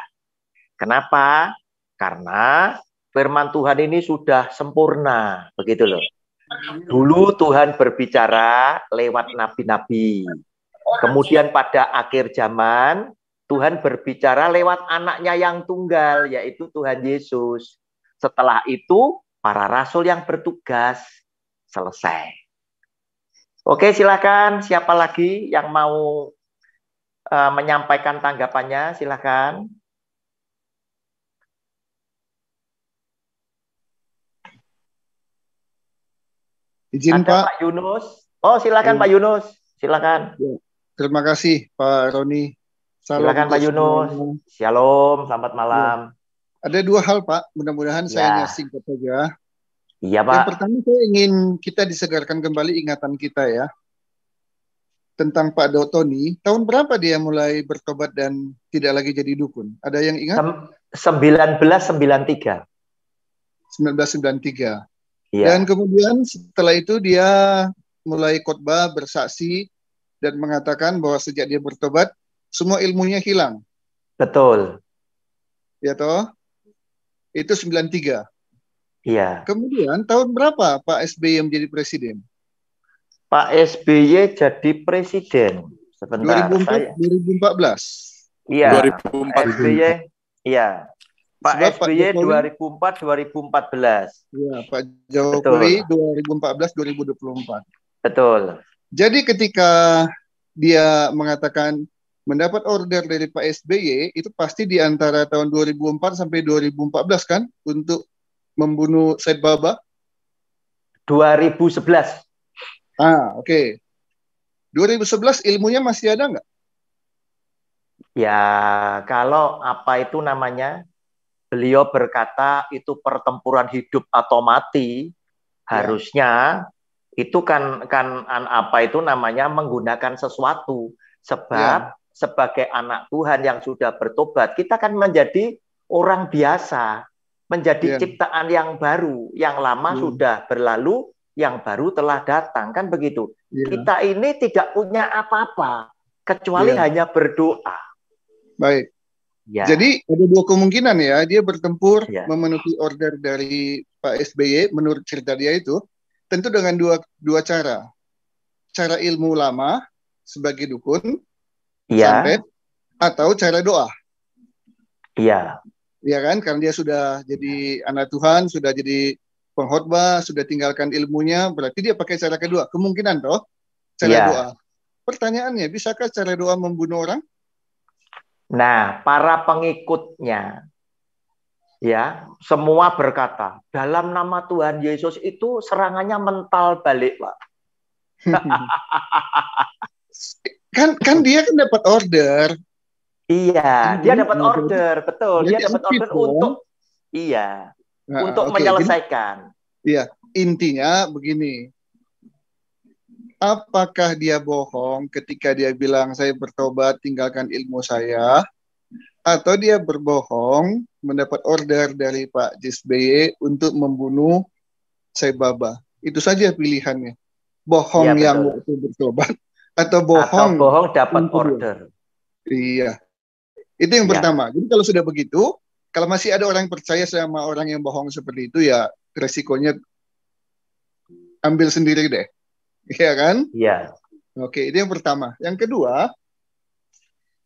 Speaker 1: Kenapa? Karena firman Tuhan ini sudah sempurna, begitu loh. Dulu Tuhan berbicara lewat nabi-nabi. Kemudian pada akhir zaman, Tuhan berbicara lewat anaknya yang tunggal, yaitu Tuhan Yesus. Setelah itu, para rasul yang bertugas selesai. Oke, silakan. Siapa lagi yang mau menyampaikan tanggapannya? Silakan.
Speaker 9: Izin
Speaker 1: Ada
Speaker 9: Pak.
Speaker 1: Pak Yunus. Oh, silakan Pak Yunus. Silakan.
Speaker 9: Terima kasih Pak Roni. Salam
Speaker 1: Silakan Pak Yunus.
Speaker 9: semuanya.
Speaker 1: Shalom, selamat malam.
Speaker 9: Ada dua hal Pak, mudah-mudahan saya hanya
Speaker 1: Ya.
Speaker 9: singkat saja.
Speaker 1: Iya
Speaker 9: Yang
Speaker 1: Pak.
Speaker 9: pertama saya ingin kita disegarkan kembali ingatan kita ya. Tentang Pak Dotoni, tahun berapa dia mulai bertobat dan tidak lagi jadi dukun? Ada yang ingat?
Speaker 1: 1993.
Speaker 9: 1993.
Speaker 8: Iya.
Speaker 9: Dan kemudian setelah itu dia mulai khotbah, bersaksi, dan mengatakan bahwa sejak dia bertobat, semua ilmunya hilang.
Speaker 8: Betul.
Speaker 9: Ya toh? Itu 93.
Speaker 8: Iya.
Speaker 9: Kemudian tahun berapa Pak SBY menjadi presiden?
Speaker 10: Pak SBY jadi presiden. Sebentar,
Speaker 9: 2004, 2014.
Speaker 10: Iya,
Speaker 4: 2004.
Speaker 10: SBY, iya. Pak
Speaker 9: Sebab Pak
Speaker 10: SBY
Speaker 9: Jokowi
Speaker 10: 2004-2014.
Speaker 9: Ya, Pak Jokowi 2014-2024.
Speaker 10: Betul.
Speaker 9: Jadi ketika dia mengatakan mendapat order dari Pak SBY, itu pasti di antara tahun 2004 sampai 2014 kan untuk membunuh Said Baba?
Speaker 10: 2011.
Speaker 9: Oke. 2011 ilmunya masih ada nggak?
Speaker 10: Ya, kalau apa itu namanya, beliau berkata itu pertempuran hidup atau mati, harusnya itu kan apa itu namanya menggunakan sesuatu. Sebab sebagai anak Tuhan yang sudah bertobat, kita kan menjadi orang biasa, menjadi ciptaan yang baru, yang lama sudah berlalu, yang baru telah datang, kan begitu. Kita ini tidak punya apa-apa kecuali hanya berdoa.
Speaker 9: Baik.
Speaker 10: Ya.
Speaker 9: Jadi ada dua kemungkinan ya, dia bertempur memenuhi order dari Pak SBY menurut cerita dia itu, tentu dengan dua cara. Cara ilmu lama sebagai dukun, santet, atau cara doa.
Speaker 10: Iya.
Speaker 9: Iya kan, karena dia sudah jadi anak Tuhan, sudah jadi pengkhotbah, sudah tinggalkan ilmunya, berarti dia pakai cara kedua. Kemungkinan toh, cara doa. Pertanyaannya, bisakah cara doa membunuh orang?
Speaker 10: Nah, para pengikutnya ya, semua berkata, dalam nama Tuhan Yesus itu serangannya mental balik, Pak.
Speaker 9: kan dia kan dapat order.
Speaker 10: Iya, dia dapat order, betul. Dia dapat order untuk untuk menyelesaikan.
Speaker 9: Iya, intinya begini. Apakah dia bohong ketika dia bilang saya bertobat tinggalkan ilmu saya, atau dia berbohong mendapat order dari Pak SBY untuk membunuh Said Baba? Itu saja pilihannya. Bohong yang waktu bertobat atau bohong
Speaker 10: dapat order.
Speaker 9: Iya. Itu yang pertama. Jadi kalau sudah begitu, kalau masih ada orang yang percaya sama orang yang bohong seperti itu, ya resikonya ambil sendiri deh. Iya kan?
Speaker 10: Iya.
Speaker 9: Oke, itu yang pertama. Yang kedua,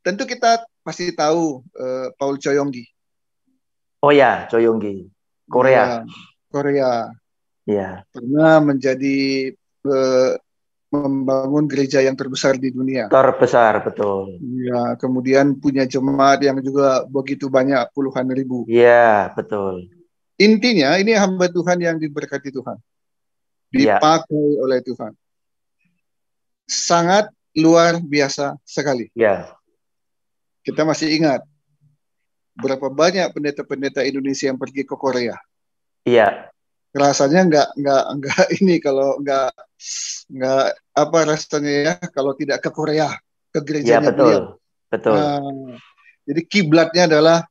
Speaker 9: tentu kita pasti tahu Paul Choyonggi.
Speaker 10: Oh ya, Choyonggi. Korea.
Speaker 9: Korea.
Speaker 10: Iya.
Speaker 9: Pernah menjadi membangun gereja yang terbesar di dunia.
Speaker 10: Terbesar, betul.
Speaker 9: Ya, kemudian punya jemaat yang juga begitu banyak, puluhan ribu.
Speaker 10: Iya, betul.
Speaker 9: Intinya ini hamba Tuhan yang diberkati Tuhan. Dipakai oleh Tuhan. Sangat luar biasa sekali.
Speaker 10: Ya.
Speaker 9: Kita masih ingat berapa banyak pendeta-pendeta Indonesia yang pergi ke Korea.
Speaker 10: Iya.
Speaker 9: Rasanya nggak ini kalau nggak apa rasanya ya kalau tidak ke Korea, ke gerejanya beliau.
Speaker 10: Betul.
Speaker 9: Jadi kiblatnya adalah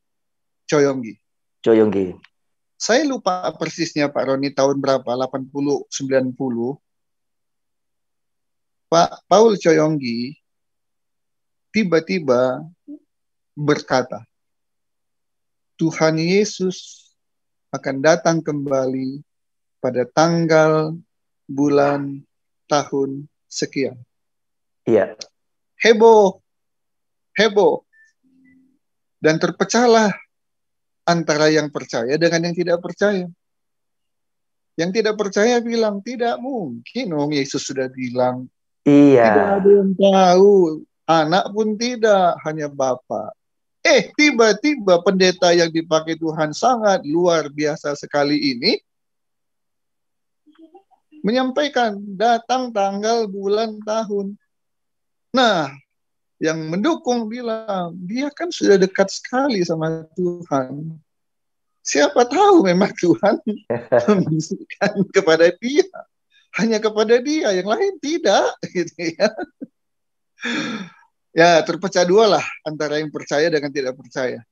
Speaker 9: Choyonggi. Saya lupa persisnya Pak Roni tahun berapa, 80, 90. Pak Paul Choyonggi tiba-tiba berkata, Tuhan Yesus akan datang kembali pada tanggal, bulan, tahun sekian.
Speaker 10: Iya.
Speaker 9: Heboh. Dan terpecahlah antara yang percaya dengan yang tidak percaya. Yang tidak percaya bilang, tidak mungkin, Yesus sudah bilang.
Speaker 10: Iya.
Speaker 9: Tidak ada yang tahu, anak pun tidak, hanya Bapa. Tiba-tiba pendeta yang dipakai Tuhan sangat luar biasa sekali ini menyampaikan datang tanggal, bulan, tahun. Nah, yang mendukung bilang, dia kan sudah dekat sekali sama Tuhan. Siapa tahu memang Tuhan membisikkan kepada dia. Hanya kepada dia, yang lain tidak. Gitu ya. Ya, terpecah dua lah antara yang percaya dengan tidak percaya.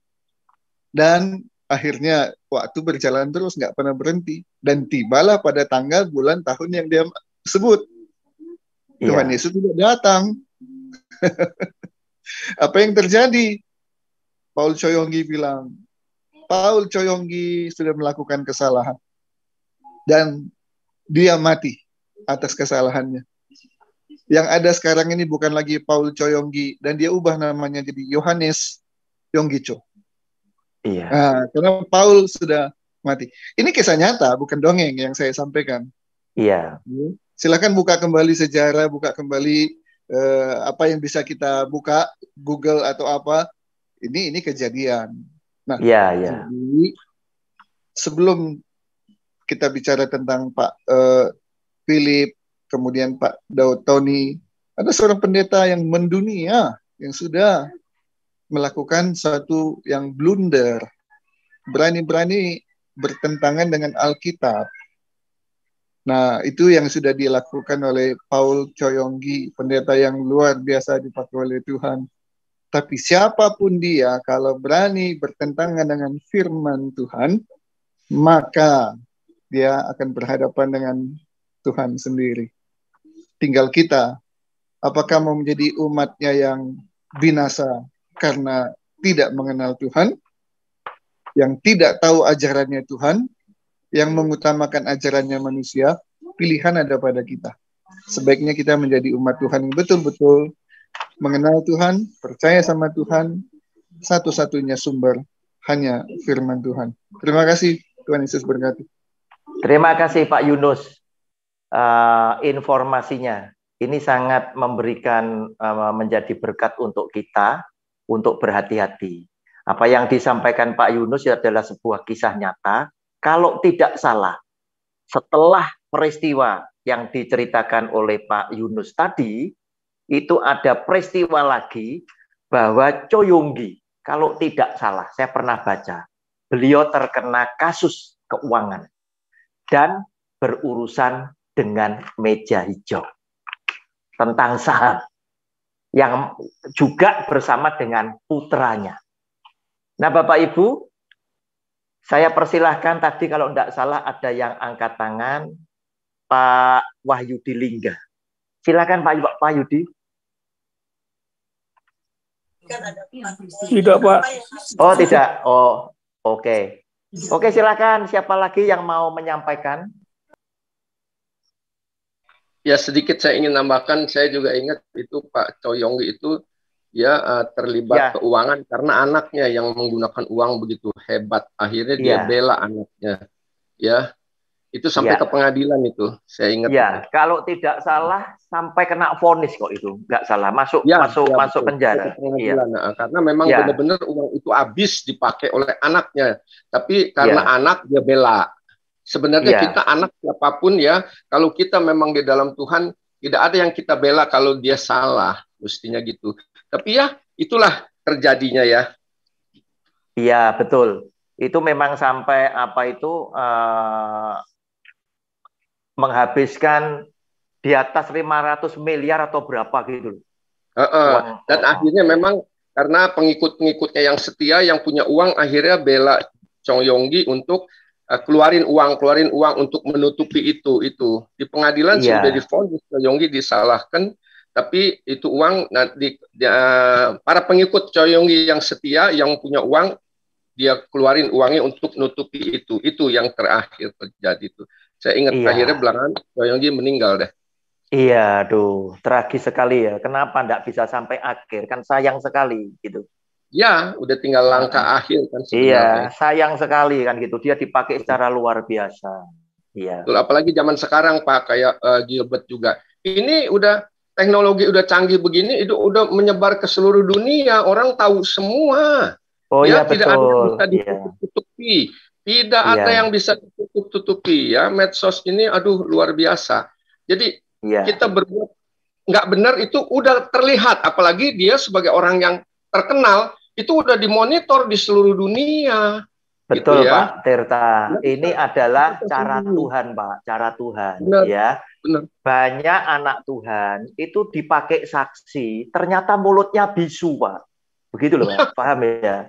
Speaker 9: Dan Akhirnya waktu berjalan terus, nggak pernah berhenti. Dan tibalah pada tanggal, bulan, tahun yang dia sebut. Tuhan Yesus tidak datang. Apa yang terjadi? Paul Choyonggi bilang, Paul Choyonggi sudah melakukan kesalahan. Dan dia mati atas kesalahannya. Yang ada sekarang ini bukan lagi Paul Choyonggi, dan dia ubah namanya jadi Yohanes Yonggi Cho.
Speaker 10: Iya.
Speaker 9: Nah, karena Paul sudah mati. Ini kisah nyata, bukan dongeng yang saya sampaikan.
Speaker 10: Iya.
Speaker 9: Silakan buka kembali sejarah, buka kembali apa yang bisa kita buka, Google atau apa. Ini kejadian. Nah, jadi sebelum kita bicara tentang Pak Philip, kemudian Pak Daud Tony, ada seorang pendeta yang mendunia yang sudah melakukan satu yang blunder, berani-berani bertentangan dengan Alkitab. Nah, itu yang sudah dilakukan oleh Paul Choyonggi, pendeta yang luar biasa dipakai oleh Tuhan. Tapi siapapun dia, kalau berani bertentangan dengan firman Tuhan, maka dia akan berhadapan dengan Tuhan sendiri. Tinggal kita, apakah mau menjadi umatnya yang binasa karena tidak mengenal Tuhan, yang tidak tahu ajarannya Tuhan, yang mengutamakan ajarannya manusia, pilihan ada pada kita. Sebaiknya kita menjadi umat Tuhan yang betul-betul mengenal Tuhan, percaya sama Tuhan, satu-satunya sumber hanya firman Tuhan. Terima kasih, Tuhan Yesus berkati.
Speaker 10: Terima kasih Pak Yunus, informasinya. Ini sangat memberikan, menjadi berkat untuk kita, untuk berhati-hati. Apa yang disampaikan Pak Yunus adalah sebuah kisah nyata. Kalau tidak salah, setelah peristiwa yang diceritakan oleh Pak Yunus tadi, itu ada peristiwa lagi bahwa Choyonggi, kalau tidak salah, saya pernah baca, beliau terkena kasus keuangan dan berurusan dengan meja hijau tentang saham yang juga bersama dengan putranya. Nah, Bapak Ibu, saya persilahkan tadi kalau tidak salah ada yang angkat tangan, Pak Wahyudi Lingga. Silakan Pak Wahyudi.
Speaker 11: Tidak, Pak.
Speaker 10: Oh, tidak. Oh, oke. Oke, silakan. Siapa lagi yang mau menyampaikan?
Speaker 7: Ya, sedikit saya ingin nambahkan, saya juga ingat itu Pak Choyonggi itu ya terlibat keuangan karena anaknya yang menggunakan uang begitu hebat. Akhirnya dia bela anaknya. Ya, itu sampai ke pengadilan itu. Saya ingat.
Speaker 10: Ya, kalau tidak salah sampai kena vonis kok itu. Nggak salah, masuk penjara.
Speaker 7: Iya. Nah, karena memang benar-benar uang itu habis dipakai oleh anaknya. Tapi karena anak dia bela. Sebenarnya kita anak siapapun ya, kalau kita memang di dalam Tuhan, tidak ada yang kita bela kalau dia salah, mestinya gitu. Tapi ya, itulah terjadinya ya.
Speaker 10: Iya, betul. Itu memang sampai menghabiskan di atas 500 miliar atau berapa gitu.
Speaker 7: Dan akhirnya memang karena pengikut-pengikutnya yang setia, yang punya uang, akhirnya bela Choyonggi untuk keluarin uang untuk menutupi itu. Di pengadilan sudah divonis Choyonggi disalahkan, tapi itu uang para pengikut Choyonggi yang setia, yang punya uang, dia keluarin uangnya untuk nutupi itu. Itu yang terakhir terjadi itu. Saya ingat akhirnya belakangan Choyonggi meninggal deh.
Speaker 10: Iya, aduh, tragis sekali ya. Kenapa enggak bisa sampai akhir? Kan sayang sekali gitu.
Speaker 7: Ya, udah tinggal langkah akhir kan
Speaker 10: Iya,
Speaker 7: sebenarnya.
Speaker 10: sayang sekali kan gitu. Dia dipakai secara luar biasa. Iya.
Speaker 7: Apalagi zaman sekarang Pak, kayak Gilbert juga. Ini udah teknologi udah canggih begini, itu udah menyebar ke seluruh dunia. Orang tahu semua.
Speaker 10: Oh iya,
Speaker 7: tidak
Speaker 10: betul.
Speaker 7: ada yang bisa ditutup-tutupi. Tidak ada yang bisa ditutup-tutupi ya. Medsos ini aduh luar biasa. Jadi kita berbuat nggak benar itu udah terlihat. Apalagi dia sebagai orang yang terkenal, itu udah dimonitor di seluruh dunia.
Speaker 10: Betul
Speaker 7: gitu ya.
Speaker 10: Pak Tirta. Ini adalah cara Tuhan Pak, cara Tuhan.
Speaker 7: Benar,
Speaker 10: ya.
Speaker 7: Benar.
Speaker 10: Banyak anak Tuhan itu dipakai saksi, ternyata mulutnya bisu Pak. Begitu loh Pak, paham ya?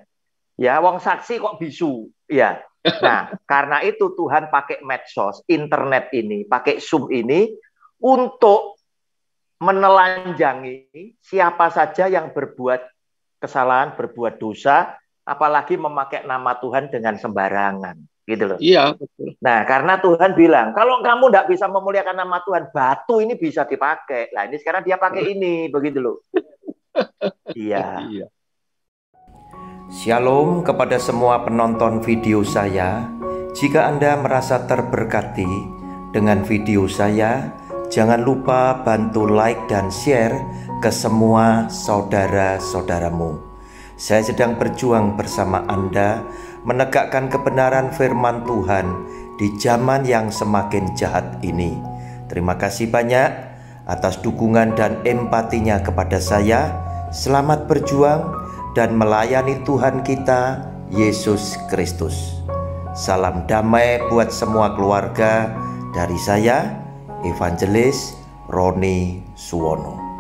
Speaker 10: Ya, wong saksi kok bisu. Ya. Nah, karena itu Tuhan pakai medsos, internet ini, pakai Zoom ini untuk menelanjangi siapa saja yang berbuat kesalahan, berbuat dosa, apalagi memakai nama Tuhan dengan sembarangan, gitu loh.
Speaker 7: Iya, betul.
Speaker 10: Nah, karena Tuhan bilang, kalau kamu tidak bisa memuliakan nama Tuhan, batu ini bisa dipakai. Nah, ini sekarang dia pakai ini, begitu loh. Iya.
Speaker 1: Shalom kepada semua penonton video saya. Jika Anda merasa terberkati dengan video saya, jangan lupa bantu like dan share ke semua saudara-saudaramu. Saya sedang berjuang bersama Anda menegakkan kebenaran firman Tuhan di zaman yang semakin jahat ini. Terima kasih banyak atas dukungan dan empatinya kepada saya. Selamat berjuang dan melayani Tuhan kita, Yesus Kristus. Salam damai buat semua keluarga dari saya, Evangelis Roni Suwono.